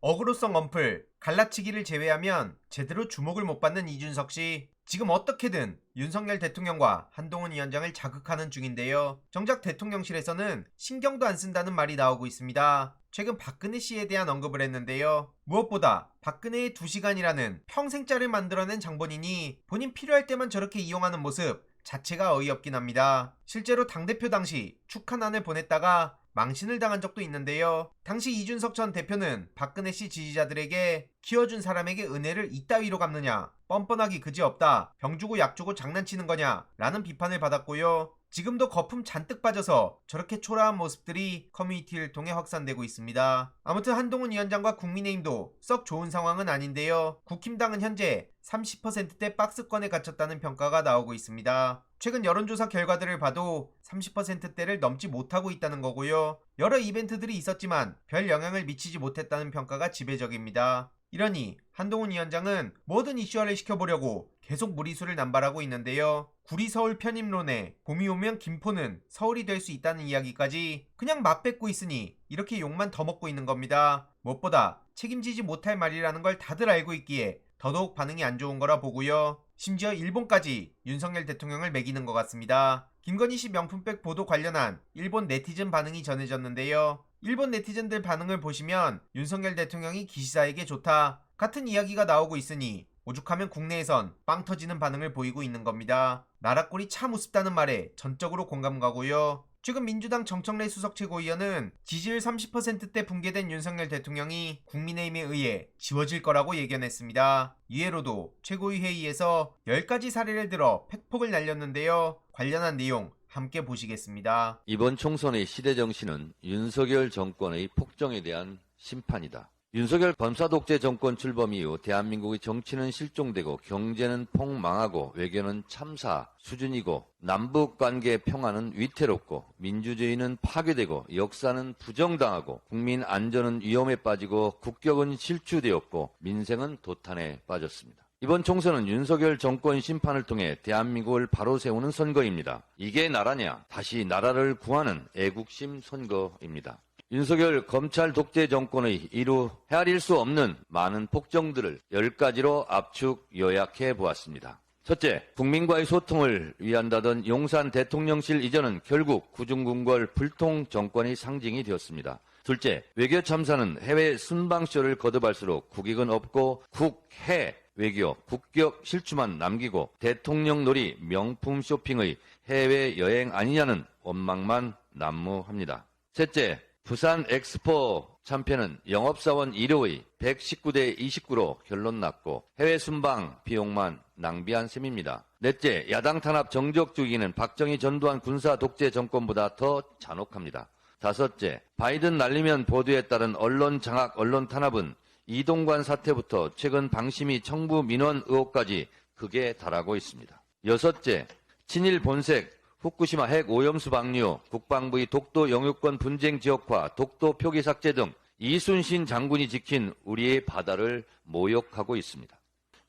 어그로성 언플, 갈라치기를 제외하면 제대로 주목을 못 받는 이준석 씨. 지금 어떻게든 윤석열 대통령과 한동훈 위원장을 자극하는 중인데요. 정작 대통령실에서는 신경도 안 쓴다는 말이 나오고 있습니다. 최근 박근혜 씨에 대한 언급을 했는데요. 무엇보다 박근혜의 2시간이라는 평생짜를 만들어낸 장본인이 본인 필요할 때만 저렇게 이용하는 모습 자체가 어이없긴 합니다. 실제로 당대표 당시 축하난을 보냈다가 망신을 당한 적도 있는데요. 당시 이준석 전 대표는 박근혜 씨 지지자들에게 키워준 사람에게 은혜를 이따위로 갚느냐, 뻔뻔하기 그지없다, 병 주고 약 주고 장난치는 거냐 라는 비판을 받았고요. 지금도 거품 잔뜩 빠져서 저렇게 초라한 모습들이 커뮤니티를 통해 확산되고 있습니다. 아무튼 한동훈 위원장과 국민의힘도 썩 좋은 상황은 아닌데요. 국힘당은 현재 30%대 박스권에 갇혔다는 평가가 나오고 있습니다. 최근 여론조사 결과들을 봐도 30%대를 넘지 못하고 있다는 거고요. 여러 이벤트들이 있었지만 별 영향을 미치지 못했다는 평가가 지배적입니다. 이러니 한동훈 위원장은 모든 이슈화를 시켜보려고 계속 무리수를 남발하고 있는데요. 구리 서울 편입론에 봄이 오면 김포는 서울이 될 수 있다는 이야기까지 그냥 맞뱉고 있으니 이렇게 욕만 더 먹고 있는 겁니다. 무엇보다 책임지지 못할 말이라는 걸 다들 알고 있기에 더더욱 반응이 안 좋은 거라 보고요. 심지어 일본까지 윤석열 대통령을 매기는 것 같습니다. 김건희 씨 명품백 보도 관련한 일본 네티즌 반응이 전해졌는데요. 일본 네티즌들 반응을 보시면 윤석열 대통령이 기시사에게 좋다 같은 이야기가 나오고 있으니 오죽하면 국내에선 빵 터지는 반응을 보이고 있는 겁니다. 나라 꼴이 참 우습다는 말에 전적으로 공감 가고요. 최근 민주당 정청래 수석 최고위원은 지지율 30%대 붕괴된 윤석열 대통령이 국민의힘에 의해 지워질 거라고 예견했습니다. 이외로도 최고위 회의에서 10가지 사례를 들어 팩폭을 날렸는데요. 관련한 내용 함께 보시겠습니다. 이번 총선의 시대정신은 윤석열 정권의 폭정에 대한 심판이다. 윤석열 검사독재 정권 출범 이후 대한민국의 정치는 실종되고 경제는 폭망하고 외교는 참사 수준이고 남북관계 평화는 위태롭고 민주주의는 파괴되고 역사는 부정당하고 국민 안전은 위험에 빠지고 국격은 실추되었고 민생은 도탄에 빠졌습니다. 이번 총선은 윤석열 정권 심판을 통해 대한민국을 바로 세우는 선거입니다. 이게 나라냐? 다시 나라를 구하는 애국심 선거입니다. 윤석열 검찰 독재 정권의 이루 헤아릴 수 없는 많은 폭정들을 10가지로 압축 요약해 보았습니다. 첫째, 국민과의 소통을 위한다던 용산 대통령실 이전은 결국 구중궁궐 불통 정권의 상징이 되었습니다. 둘째, 외교 참사는 해외 순방쇼를 거듭할수록 국익은 없고 국해 외교, 국격 실추만 남기고 대통령 놀이 명품 쇼핑의 해외여행 아니냐는 원망만 난무합니다. 셋째, 부산 엑스포 참패는 영업사원 1호의 119대 29로 결론 났고 해외 순방 비용만 낭비한 셈입니다. 넷째, 야당 탄압 정적 주기는 박정희 전두환 군사 독재 정권보다 더 잔혹합니다. 다섯째, 바이든 날리면 보도에 따른 언론 장악, 언론 탄압은 이동관 사태부터 최근 방심위 청부 민원 의혹까지 극에 달하고 있습니다. 여섯째, 친일 본색, 후쿠시마 핵 오염수 방류, 국방부의 독도 영유권 분쟁 지역화, 독도 표기 삭제 등 이순신 장군이 지킨 우리의 바다를 모욕하고 있습니다.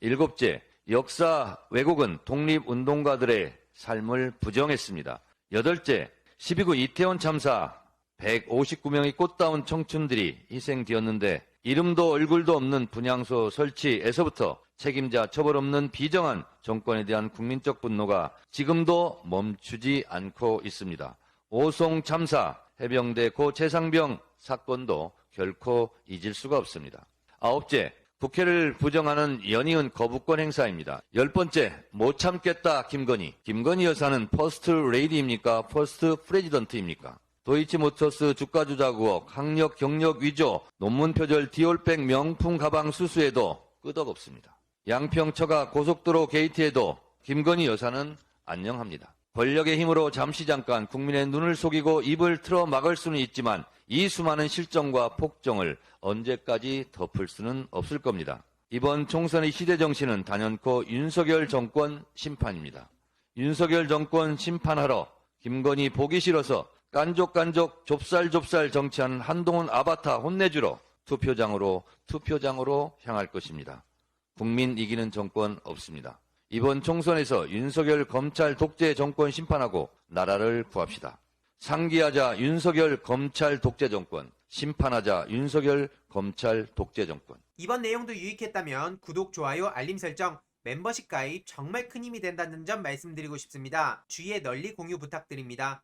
일곱째, 역사 왜곡은 독립운동가들의 삶을 부정했습니다. 여덟째, 12구 이태원 참사 159명의 꽃다운 청춘들이 희생되었는데 이름도 얼굴도 없는 분향소 설치에서부터 책임자 처벌 없는 비정한 정권에 대한 국민적 분노가 지금도 멈추지 않고 있습니다. 오송 참사, 해병대 고 최상병 사건도 결코 잊을 수가 없습니다. 아홉째, 국회를 부정하는 연이은 거부권 행사입니다. 열 번째, 못 참겠다 김건희. 김건희 여사는 퍼스트 레이디입니까? 퍼스트 프레지던트입니까? 도이치모터스 주가 조작 의혹, 학력 경력 위조, 논문 표절 디올백 명품 가방 수수에도 끄덕없습니다. 양평 처가 고속도로 게이트에도 김건희 여사는 안녕합니다. 권력의 힘으로 잠시 잠깐 국민의 눈을 속이고 입을 틀어 막을 수는 있지만 이 수많은 실정과 폭정을 언제까지 덮을 수는 없을 겁니다. 이번 총선의 시대정신은 단연코 윤석열 정권 심판입니다. 윤석열 정권 심판하러 김건희 보기 싫어서 깐족깐족 좁쌀좁쌀 정치하는 한동훈 아바타 혼내주러 투표장으로 향할 것입니다. 국민 이기는 정권 없습니다. 이번 총선에서 윤석열 검찰 독재 정권 심판하고 나라를 구합시다. 상기하자 윤석열 검찰 독재 정권, 심판하자 윤석열 검찰 독재 정권. 이번 내용도 유익했다면 구독, 좋아요, 알림 설정, 멤버십 가입 정말 큰 힘이 된다는 점 말씀드리고 싶습니다. 주위에 널리 공유 부탁드립니다.